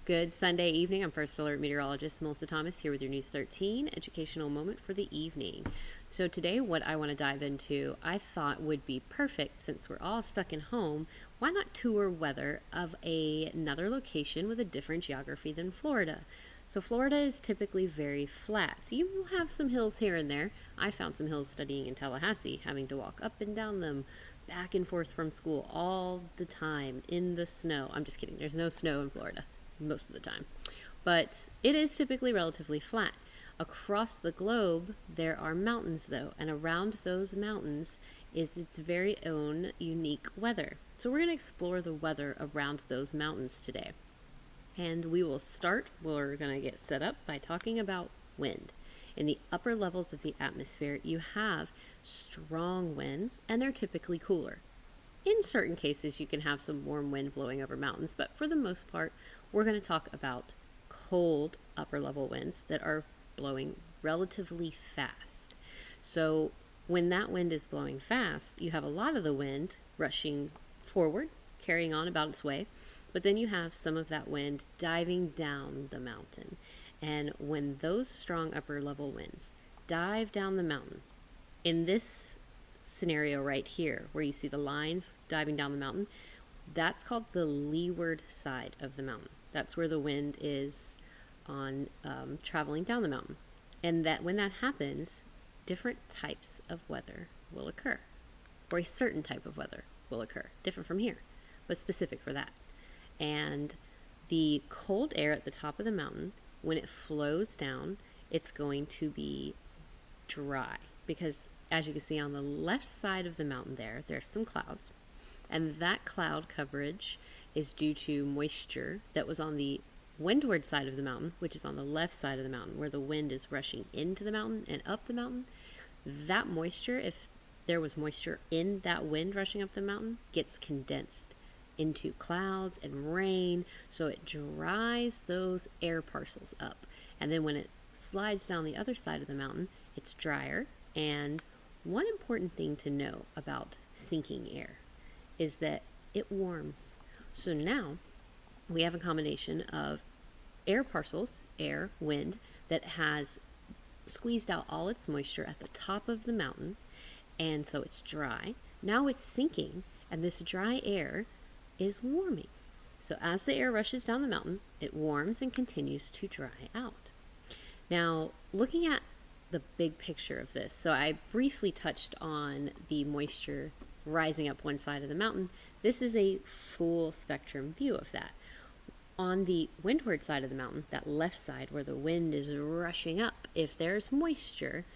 Good Sunday evening. I'm First Alert Meteorologist Melissa Thomas here with your News 13 educational moment for the evening. So today what I want to dive into I thought would be perfect since we're all stuck in home. Why not tour weather of another location with a different geography than Florida? So Florida is typically very flat. So you will have some hills here and there. I found some hills studying in Tallahassee, having to walk up and down them, back and forth from school all the time in the snow. I'm just kidding. There's no snow in Florida most of the time, but it is typically relatively flat. Across the globe there are mountains though, and around those mountains is its very own unique weather. So we're going to explore the weather around those mountains today, and we're going to get set up by talking about wind. In the upper levels of the atmosphere you have strong winds, and they're typically cooler. In certain cases you can have some warm wind blowing over mountains, but for the most part we're going to talk about cold upper level winds that are blowing relatively fast. So when that wind is blowing fast, you have a lot of the wind rushing forward, carrying on about its way, but then you have some of that wind diving down the mountain. And when those strong upper level winds dive down the mountain, in this scenario right here where you see the lines diving down the mountain, that's called the leeward side of the mountain. That's where the wind is on traveling down the mountain. And that when that happens, different types of weather will occur, or a certain type of weather will occur, different from here, but specific for that. And the cold air at the top of the mountain, when it flows down, it's going to be dry, because as you can see on the left side of the mountain there's some clouds, and that cloud coverage is due to moisture that was on the windward side of the mountain, which is on the left side of the mountain where the wind is rushing into the mountain and up the mountain. That moisture, if there was moisture in that wind rushing up the mountain, gets condensed into clouds and rain, so it dries those air parcels up. And then when it slides down the other side of the mountain, it's drier. And one important thing to know about sinking air is that it warms. So now we have a combination of air parcels, air, wind, that has squeezed out all its moisture at the top of the mountain, and so it's dry. Now it's sinking, and this dry air is warming. So as the air rushes down the mountain, it warms and continues to dry out. Now, looking at the big picture of this, so I briefly touched on the moisture rising up one side of the mountain. This is a full spectrum view of that. On the windward side of the mountain, that left side where the wind is rushing up, if there's moisture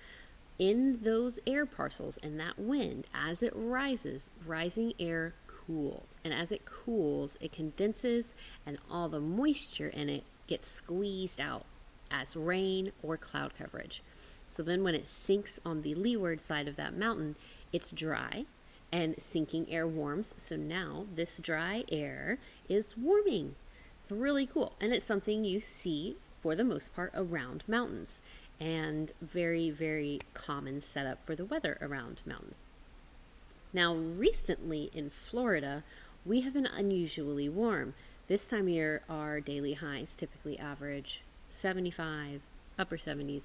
in those air parcels and that wind, as it rises, rising air cools. And as it cools, it condenses, and all the moisture in it gets squeezed out as rain or cloud coverage. So then when it sinks on the leeward side of that mountain, it's dry, and sinking air warms. So now this dry air is warming. It's really cool. And it's something you see for the most part around mountains, and very, very common setup for the weather around mountains. Now, recently in Florida, we have been unusually warm. This time of year, our daily highs typically average 75, upper 70s.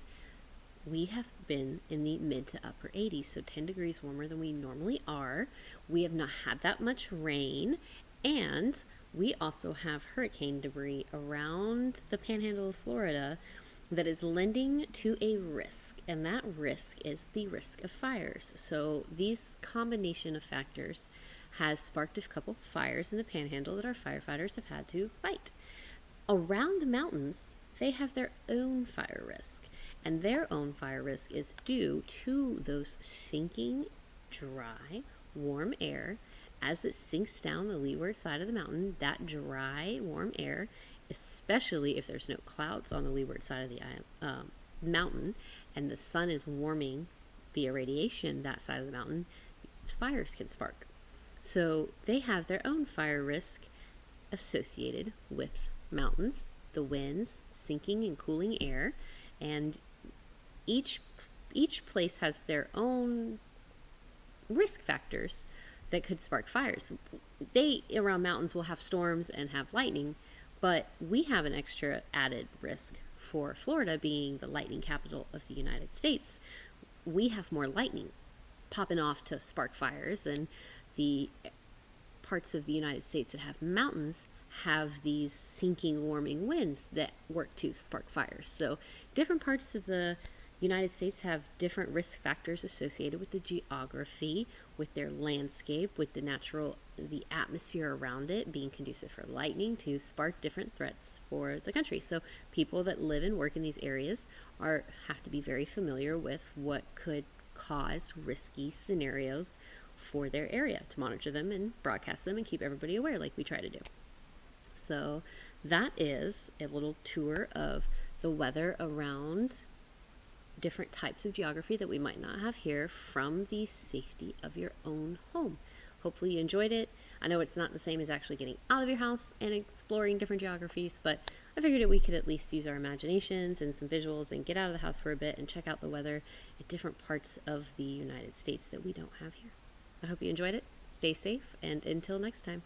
We have been in the mid to upper 80s, so 10 degrees warmer than we normally are. We have not had that much rain, and we also have hurricane debris around the panhandle of Florida that is lending to a risk, and that risk is the risk of fires. So these combination of factors has sparked a couple fires in the panhandle that our firefighters have had to fight. Around the mountains, they have their own fire risk. And their own fire risk is due to those sinking, dry, warm air. As it sinks down the leeward side of the mountain, that dry, warm air, especially if there's no clouds on the leeward side of the mountain, and the sun is warming via radiation that side of the mountain, fires can spark. So they have their own fire risk associated with mountains, the winds, sinking and cooling air, and each place has their own risk factors that could spark fires. They, around mountains, will have storms and have lightning, But we have an extra added risk for Florida being the lightning capital of the United States. We have more lightning popping off to spark fires, and the parts of the United States that have mountains have these sinking, warming winds that work to spark fires. So different parts of the United States have different risk factors associated with the geography, with their landscape, with the atmosphere around it being conducive for lightning to spark different threats for the country. So people that live and work in these areas have to be very familiar with what could cause risky scenarios for their area, to monitor them and broadcast them and keep everybody aware like we try to do. So that is a little tour of the weather around different types of geography that we might not have here from the safety of your own home. Hopefully you enjoyed it. I know it's not the same as actually getting out of your house and exploring different geographies, but I figured that we could at least use our imaginations and some visuals and get out of the house for a bit and check out the weather in different parts of the United States that we don't have here. I hope you enjoyed it. Stay safe, and until next time.